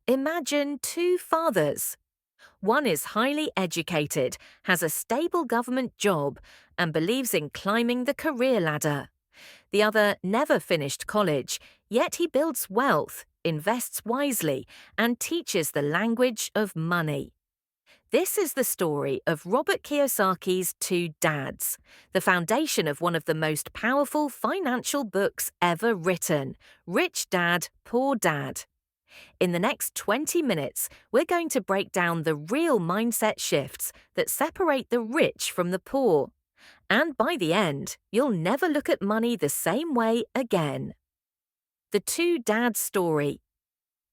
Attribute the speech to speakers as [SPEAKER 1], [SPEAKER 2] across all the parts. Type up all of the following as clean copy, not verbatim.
[SPEAKER 1] Imagine two fathers. One is highly educated, has a stable government job, and believes in climbing the career ladder. The other never finished college, yet he builds wealth, invests wisely, and teaches the language of money. This is the story of Robert Kiyosaki's Two Dads, the foundation of one of the most powerful financial books ever written, Rich Dad, Poor Dad. In the next 20 minutes, we're going to break down the real mindset shifts that separate the rich from the poor. And by the end, you'll never look at money the same way again. The Two Dads Story.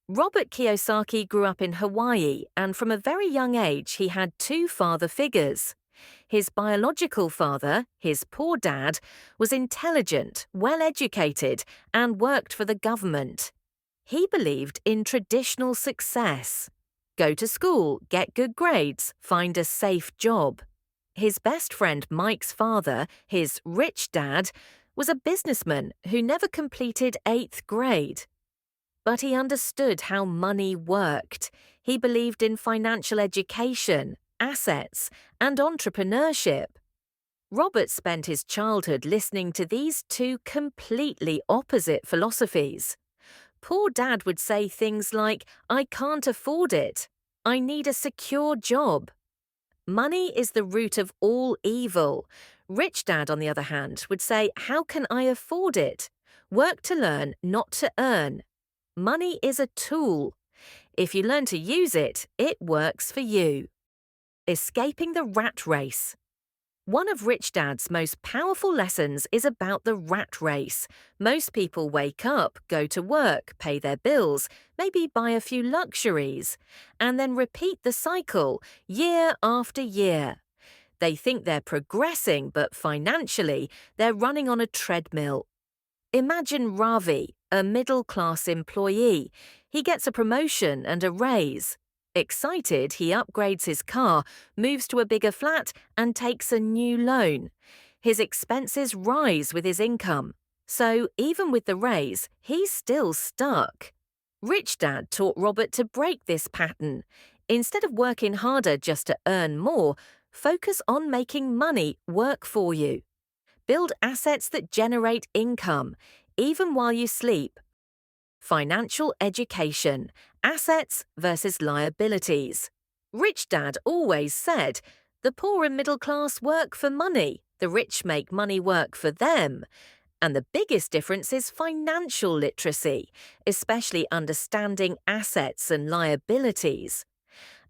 [SPEAKER 1] Robert Kiyosaki grew up in Hawaii, and from a very young age he had two father figures. His biological father, his poor dad, was intelligent, well-educated, and worked for the government. He believed in traditional success. Go to school, get good grades, find a safe job. His best friend Mike's father, his rich dad, was a businessman who never completed 8th grade. But he understood how money worked. He believed in financial education, assets, and entrepreneurship. Robert spent his childhood listening to these two completely opposite philosophies. Poor dad would say things like, "I can't afford it. I need a secure job." Money is the root of all evil. Rich dad, on the other hand, would say, "How can I afford it? Work to learn, not to earn." Money is a tool. If you learn to use it, it works for you. Escaping the rat race. One of Rich Dad's most powerful lessons is about the rat race. Most people wake up, go to work, pay their bills, maybe buy a few luxuries, and then repeat the cycle year after year. They think they're progressing, but financially, they're running on a treadmill. Imagine Ravi, a middle-class employee. He gets a promotion and a raise. Excited, he upgrades his car, moves to a bigger flat, and takes a new loan. His expenses rise with his income. So, even with the raise, he's still stuck. Rich Dad taught Robert to break this pattern. Instead of working harder just to earn more, focus on making money work for you. Build assets that generate income, even while you sleep. Financial education, assets versus liabilities. Rich Dad always said, the poor and middle class work for money, the rich make money work for them. And the biggest difference is financial literacy, especially understanding assets and liabilities.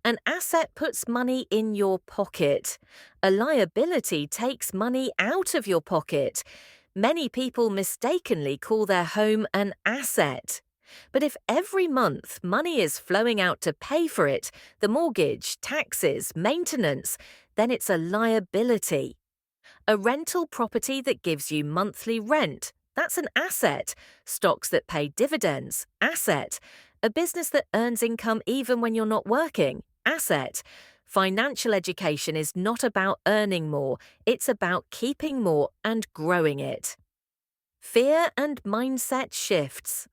[SPEAKER 1] An asset puts money in your pocket. A liability takes money out of your pocket. Many people mistakenly call their home an asset. But if every month money is flowing out to pay for it, the mortgage, taxes, maintenance, then it's a liability. A rental property that gives you monthly rent, that's an asset. Stocks that pay dividends, asset. A business that earns income even when you're not working, asset. Financial education is not about earning more, it's about keeping more and growing it. Fear and mindset shifts.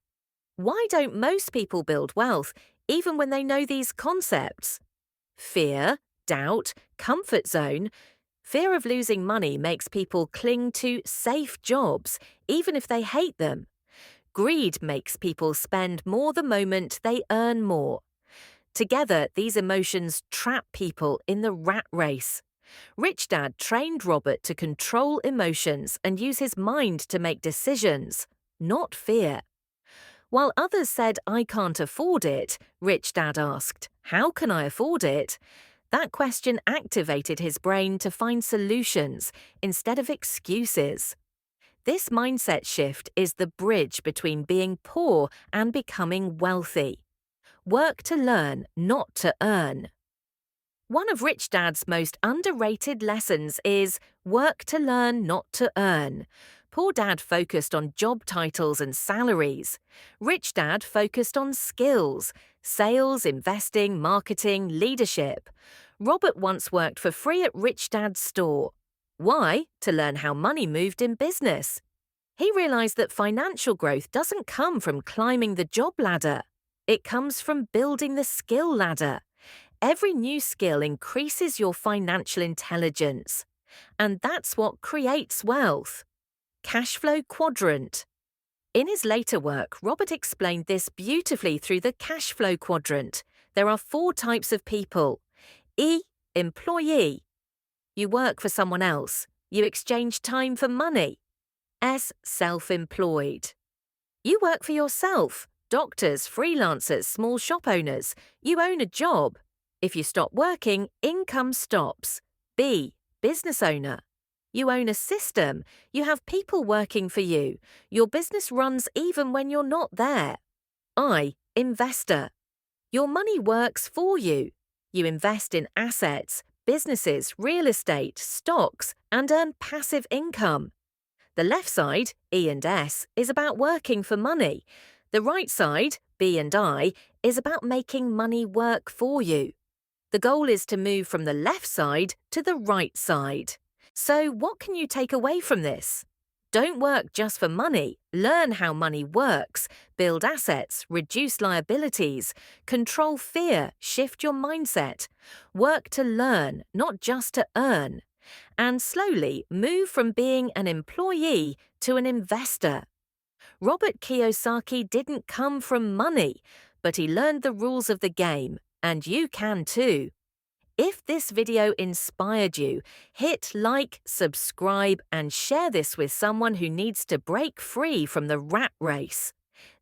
[SPEAKER 1] Why don't most people build wealth even when they know these concepts? Fear, doubt, comfort zone. Fear of losing money makes people cling to safe jobs, even if they hate them. Greed makes people spend more the moment they earn more. Together, these emotions trap people in the rat race. Rich Dad trained Robert to control emotions and use his mind to make decisions, not fear. While others said, "I can't afford it," Rich Dad asked, "How can I afford it?" That question activated his brain to find solutions instead of excuses. This mindset shift is the bridge between being poor and becoming wealthy. Work to learn, not to earn. One of Rich Dad's most underrated lessons is work to learn, not to earn. Poor Dad focused on job titles and salaries. Rich Dad focused on skills, sales, investing, marketing, leadership. Robert once worked for free at Rich Dad's store. Why? To learn how money moved in business. He realized that financial growth doesn't come from climbing the job ladder. It comes from building the skill ladder. Every new skill increases your financial intelligence. And that's what creates wealth. Cash flow quadrant. In his later work, Robert explained this beautifully through the cash flow quadrant. There are 4 types of people. E. Employee. You work for someone else. You exchange time for money. S. Self-employed. You work for yourself. Doctors, freelancers, small shop owners. You own a job. If you stop working, income stops. B. Business owner. You own a system. You have people working for you. Your business runs even when you're not there. I. Investor. Your money works for you. You invest in assets, businesses, real estate, stocks, and earn passive income. The left side, E and S, is about working for money. The right side, B and I, is about making money work for you. The goal is to move from the left side to the right side. So what can you take away from this? Don't work just for money. Learn how money works, build assets, reduce liabilities, control fear, shift your mindset. Work to learn, not just to earn. And slowly move from being an employee to an investor. Robert Kiyosaki didn't come from money, but he learned the rules of the game, and you can too. If this video inspired you, hit like, subscribe, and share this with someone who needs to break free from the rat race.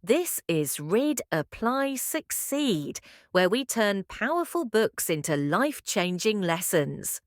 [SPEAKER 1] This is Read, Apply, Succeed, where we turn powerful books into life-changing lessons.